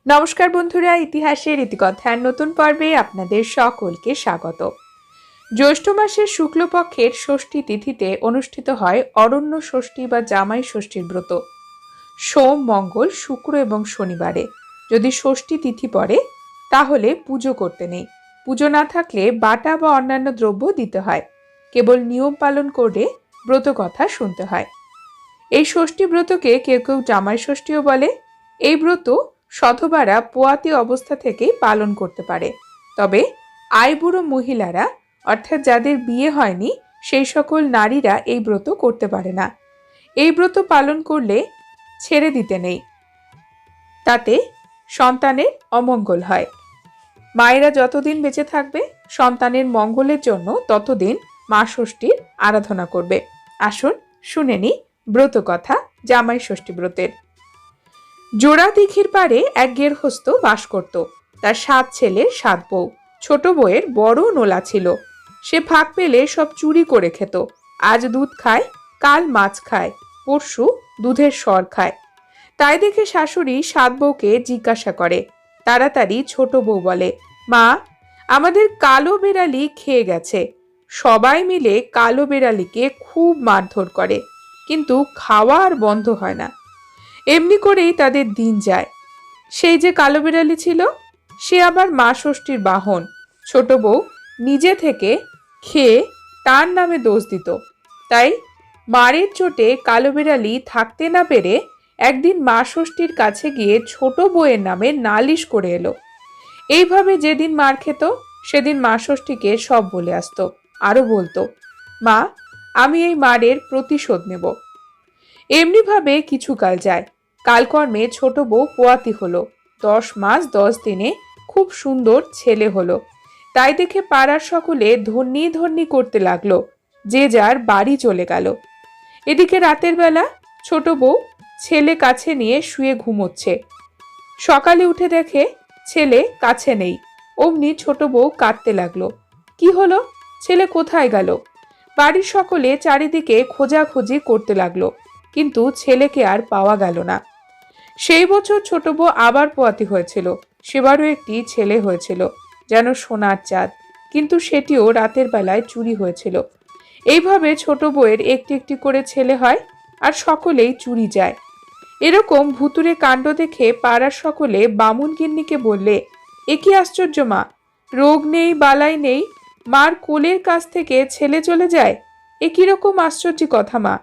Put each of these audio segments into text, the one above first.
নমস্কার বন্ধুরা, ইতিহাসের ইতিকথার নতুন পর্বে আপনাদের সকলকে স্বাগত। জ্যৈষ্ঠ মাসের শুক্লপক্ষের ষষ্ঠী তিথিতে অনুষ্ঠিত হয় অরণ্য ষষ্ঠী বা জামাই ষষ্ঠীর ব্রত। সোম, মঙ্গল, শুক্র এবং শনিবারে যদি ষষ্ঠী তিথি পড়ে তাহলে পুজো করতে নেই। পুজো না থাকলে বাটা বা অন্যান্য দ্রব্য দিতে হয়। কেবল নিয়ম পালন করে ব্রত কথা শুনতে হয়। এই ষষ্ঠী ব্রতকে কেউ কেউ জামাই ষষ্ঠীও বলে। এই ব্রত সধবারা পোয়াতি অবস্থা থেকেই পালন করতে পারে। তবে আইবুড়ো মহিলারা অর্থাৎ যাদের বিয়ে হয়নি সেই সকল নারীরা এই ব্রত করতে পারে না। এই ব্রত পালন করলে ছেড়ে দিতে নেই, তাতে সন্তানের অমঙ্গল হয়। মায়েরা যতদিন বেঁচে থাকবে সন্তানের মঙ্গলের জন্য ততদিন মা ষষ্ঠীর আরাধনা করবে। আসুন শুনে নি ব্রত কথা জামাই ষষ্ঠী ব্রতের। জোড়া দিঘির পাড়ে এক গেরহস্ত বাস করত। তার 7 ছেলে 7 বউ। ছোট বউয়ের বড় নোলা ছিল। সে ফাঁক পেলে সব চুরি করে খেত। আজ দুধ খায়, কাল মাছ খায়, পরশু দুধের সর খায়। তাই দেখে শাশুড়ি 7 বউকে জিজ্ঞাসা করে। তাড়াতাড়ি ছোট বউ বলে, মা, আমাদের কালো বেড়ালি খেয়ে গেছে। সবাই মিলে কালো বেড়ালিকে খুব মারধর করে, কিন্তু খাওয়া আর বন্ধ হয় না। এমনি করেই তাদের দিন যায়। সেই যে কালো বিড়ালি ছিল সে আবার মা ষষ্ঠীর বাহন। ছোট বউ নিজে থেকে খেয়ে তার নামে দোষ দিত। তাই মারের চোটে কালো বিড়ালি থাকতে না পেরে একদিন মা ষষ্ঠীর কাছে গিয়ে ছোট বউয়ের নামে নালিশ করে এলো। এইভাবে যেদিন মার খেত সেদিন মা ষষ্ঠীকে সব বলে আসতো। আরো বলতো, মা, আমি এই মারের প্রতিশোধ নেব। এমনিভাবে কিছুকাল যায়। কালকর্মে ছোট বউ পোয়াতি হলো। 10 মাস 10 দিনে খুব সুন্দর ছেলে হলো। তাই দেখে পাড়ার সকলে ধন্যি ধন্যি করতে লাগলো। যে যার বাড়ি চলে গেল। এদিকে রাতের বেলা ছোট বউ ছেলে কাছে নিয়ে শুয়ে ঘুমোচ্ছে। সকালে উঠে দেখে ছেলে কাছে নেই। অমনি ছোট বউ কাঁদতে লাগলো। কি হলো? ছেলে কোথায় গেল? বাড়ির সকলে চারিদিকে খোঁজাখুঁজি করতে লাগলো, কিন্তু ছেলেকে আর পাওয়া গেল না। সেই বছর ছোট বউ আবার পোয়াতি হয়েছিল। সেবারও একটি ছেলে হয়েছিল, যেন সোনার চাঁদ, কিন্তু সেটিও রাতের বেলায় চুরি হয়েছিল। এইভাবে ছোট বউয়ের একটি একটি করে ছেলে হয়, আর সকলেই চুরি যায়। এরকম ভুতুরে কাণ্ড দেখে পাড়ার সকলে বামুন গিন্নিকে বললে, এ কি আশ্চর্য মা, রোগ নেই বালাই নেই, মার কোলের কাছ থেকে ছেলে চলে যায়, এ কিরকম আশ্চর্য কথা মা।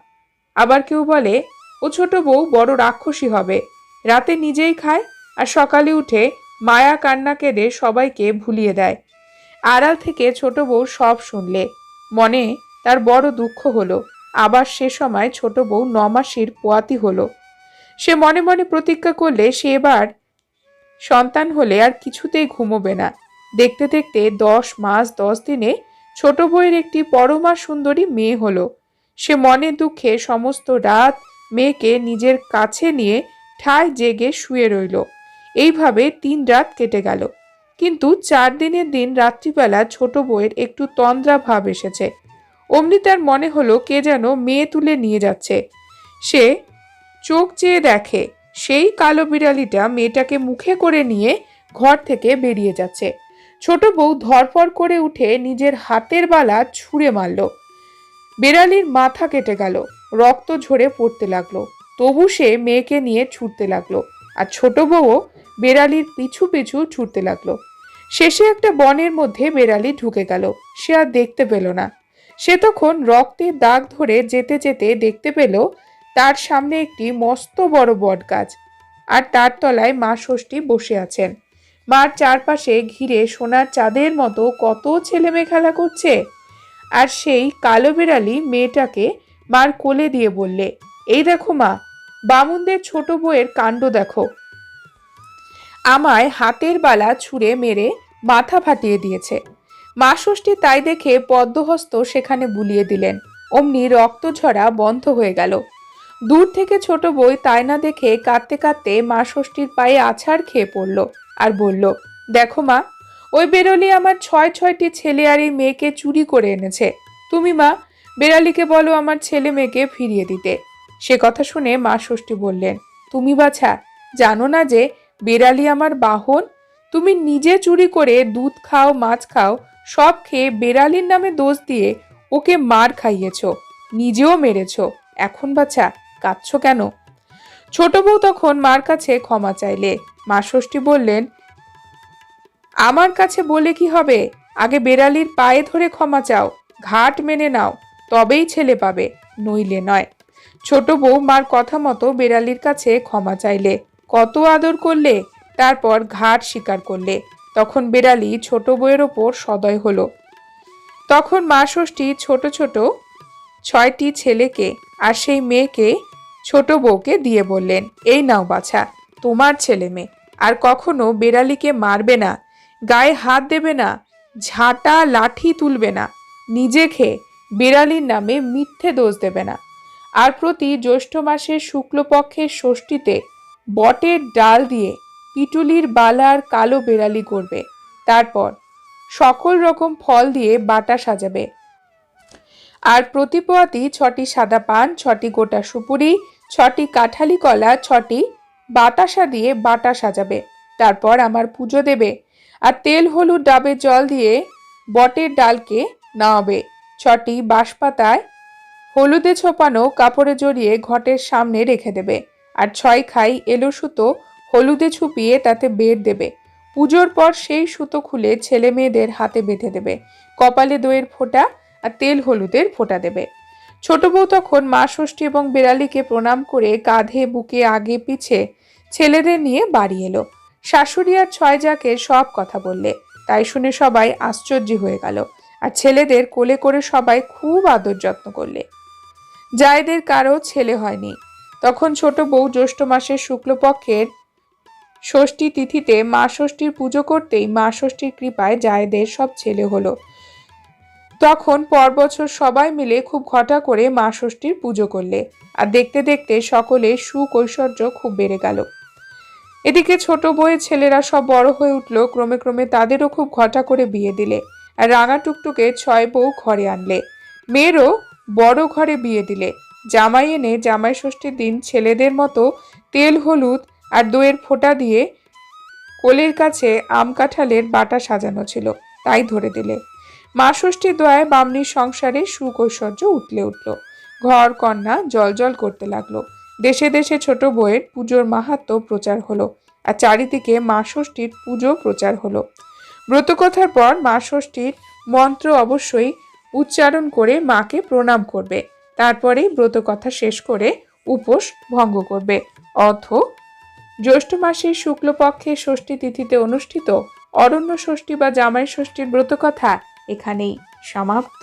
আবার কেউ বলে, ও ছোট বউ বড় রাক্ষসী হবে, রাতে নিজেই খায় আর সকালে উঠে মায়া কান্না কেঁদে সবাইকে ভুলিয়ে দেয়। আড়াল থেকে ছোট বউ সব শুনলে মনে তার বড় দুঃখ হলো। আবার সে সময় ছোট বউ 9 মাসের পোয়াতি হলো। সে মনে মনে প্রতিজ্ঞা করলে সে এবার সন্তান হলে আর কিছুতেই ঘুমোবে না। দেখতে দেখতে 10 মাস 10 দিনে ছোট বউয়ের একটি পরমা সুন্দরী মেয়ে হলো। সে মনে দুঃখে সমস্ত রাত মেয়েকে নিজের কাছে নিয়ে ঠায় জেগে শুয়ে রইল। এইভাবে 3 রাত কেটে গেল। কিন্তু 4 দিনের দিন রাত্রিবেলা ছোট বউয়ের একটু তন্দ্রা ভাব এসেছে। অমনি তার মনে হলো কে যেন মেয়ে তুলে নিয়ে যাচ্ছে। সে চোখ চেয়ে দেখে সেই কালো বিড়ালিটা মেয়েটাকে মুখে করে নিয়ে ঘর থেকে বেরিয়ে যাচ্ছে। ছোট বউ ধরফর করে উঠে নিজের হাতের বালা ছুঁড়ে মারল। বিড়ালির মাথা কেটে গেল, রক্ত ঝরে পড়তে লাগলো। তবু সে মেয়েকে নিয়ে ছুটতে লাগলো, আর ছোট বউও বেড়ালির পিছু পিছু ছুটতে লাগলো। শেষে একটা বনের মধ্যে বেড়ালি ঢুকে গেল। সে আর দেখতে পেল না। সে তখন রক্তের দাগ ধরে যেতে যেতে দেখতে পেল তার সামনে একটি মস্ত বড় বট গাছ, আর তার তলায় মা ষষ্ঠী বসে আছেন। মার চারপাশে ঘিরে সোনার চাঁদের মতো কত ছেলে মেয়ে খেলা করছে। আর সেই কালো বিড়ালি মেয়েটাকে মার কোলে দিয়ে বললে, এই দেখো মা, বামুনদের ছোট বউয়ের কাণ্ড দেখো, আমায় হাতের বালা ছুঁড়ে মেরে মাথা ফাটিয়ে দিয়েছে। মা ষষ্ঠী তাই দেখে পদ্মহস্ত সেখানে বুলিয়ে দিলেন। অমনি রক্ত ঝরা বন্ধ হয়ে গেল। দূর থেকে ছোট বউ তাই না দেখে কাঁদতে কাঁদতে মা ষষ্ঠীর পায়ে আছাড় খেয়ে পড়ল আর বলল, দেখো মা, ওই বেরলি আমার 6টি ছেলে আর এই মেয়েকে চুরি করে এনেছে। তুমি মা, বেড়ালিকে বলো আমার ছেলে মেয়েকে ফিরিয়ে দিতে। সে কথা শুনে মা ষষ্ঠী বললেন, তুমি বাছা জানো না যে বেড়ালি আমার বাহন, তুমি নিজে চুরি করে দুধ খাও, মাছ খাও, সব খেয়ে বেড়ালির নামে দোষ দিয়ে ওকে মার খাইয়েছ, নিজেও মেরেছ। এখন বাছা কাঁদছ কেন? ছোট বউ তখন মার কাছে ক্ষমা চাইলে। মা ষষ্ঠী বললেন, আমার কাছে বলে কি হবে? আগে বেড়ালির পায়ে ধরে ক্ষমা চাও, ঘাট মেনে নাও, তবেই ছেলে পাবে, নইলে নয়। ছোট বউ মার কথা মতো বেড়ালির কাছে ক্ষমা চাইলে, কত আদর করলে, তারপর ঘাট স্বীকার করলে। তখন বেড়ালি ছোট বউয়ের ওপর সদয় হলো। তখন মা ষষ্ঠী ছোট ছোট 6টি ছেলেকে আর সেই মেয়েকে ছোট বউকে দিয়ে বললেন, এই নাও বাছা, তোমার ছেলে মেয়ে। আর কখনো বেড়ালিকে মারবে না, গায়ে হাত দেবে না, ঝাঁটা লাঠি তুলবে না, নিজে খেয়ে বেড়ালির নামে মিথ্যে দোষ দেবে না। আর প্রতি জ্যৈষ্ঠ মাসের শুক্লপক্ষের ষষ্ঠীতে বটের ডাল দিয়ে পিটুলির বালার কালো বেড়ালি করবে। তারপর সকল রকম ফল দিয়ে বাটা সাজাবে। আর প্রতি পোয়াতি 6টি সাদা পান, 6টি গোটা সুপুরি, 6টি কাঁঠালি কলা, 6টি বাতাসা দিয়ে বাটা সাজাবে। তারপর আমার পুজো দেবে। আর তেল হলুদ ডাবের জল দিয়ে বটের ডালকে নামাবে। 6টি বাঁশপাতায় হলুদে ছোপানো কাপড়ে জড়িয়ে ঘটের সামনে রেখে দেবে। আর 6 খাই এলো সুতো হলুদে ছুপিয়ে তাতে বের দেবে। পুজোর পর সেই সুতো খুলে ছেলে মেয়েদের হাতে বেঁধে দেবে। কপালে দইয়ের ফোঁটা আর তেল হলুদের ফোঁটা দেবে। ছোট বউ তখন মা ষষ্ঠী এবং বেড়ালিকে প্রণাম করে কাঁধে বুকে আগে পিছে ছেলেদের নিয়ে বাড়ি এলো। শাশুড়ি আর 6 জাকে সব কথা বললে। তাই শুনে সবাই আশ্চর্য হয়ে গেল। আর ছেলেদের কোলে করে সবাই খুব আদর যত্ন করলে। জায়েদের কারো ছেলে হয়নি। তখন ছোট বউ জ্যৈষ্ঠ মাসের শুক্লপক্ষের ষষ্ঠী তিথিতে মা ষষ্ঠীর পুজো করতেই মা ষষ্ঠীর কৃপায় জায়েদের সব ছেলে হলো। তখন পর বছর সবাই মিলে খুব ঘটা করে মা ষষ্ঠীর পুজো করলে। আর দেখতে দেখতে সকলে সুখ ঐশ্বর্য খুব বেড়ে গেল। এদিকে ছোট বউয়ের ছেলেরা সব বড় হয়ে উঠল। ক্রমে ক্রমে তাদেরও খুব ঘটা করে বিয়ে দিলে। আর রাঙা টুকটুকে 6 বউ ঘরে আনলে। মেয়েরও বড় ঘরে বিয়ে দিলে। জামাই এনে জামাই ষষ্ঠীর দিন ছেলেদের মতো তেল হলুদ আর দইয়ের ফোঁটা দিয়ে কোলের কাছে আম কাঁঠালের বাটা সাজানো ছিল, তাই ধরে দিলে। মা ষষ্ঠীর দয়ায় বামনির সংসারে সুখ ঐশ্বর্য উঠলে উঠল। ঘর কন্যা জল করতে লাগলো। দেশে দেশে ছোট বউয়ের পুজোর মাহাত্ম্য প্রচার হলো। আর চারিদিকে মা ষষ্ঠীর পুজো প্রচার হলো। ব্রতকথার পর মা ষষ্ঠীর মন্ত্র অবশ্যই উচ্চারণ করে মাকে প্রণাম করবে। তারপরেই ব্রতকথা শেষ করে উপোস ভঙ্গ করবে। অর্থ জ্যৈষ্ঠ মাসের শুক্লপক্ষের ষষ্ঠী তিথিতে অনুষ্ঠিত অরণ্য ষষ্ঠী বা জামাই ষষ্ঠীর ব্রতকথা এখানেই সমাপ্ত।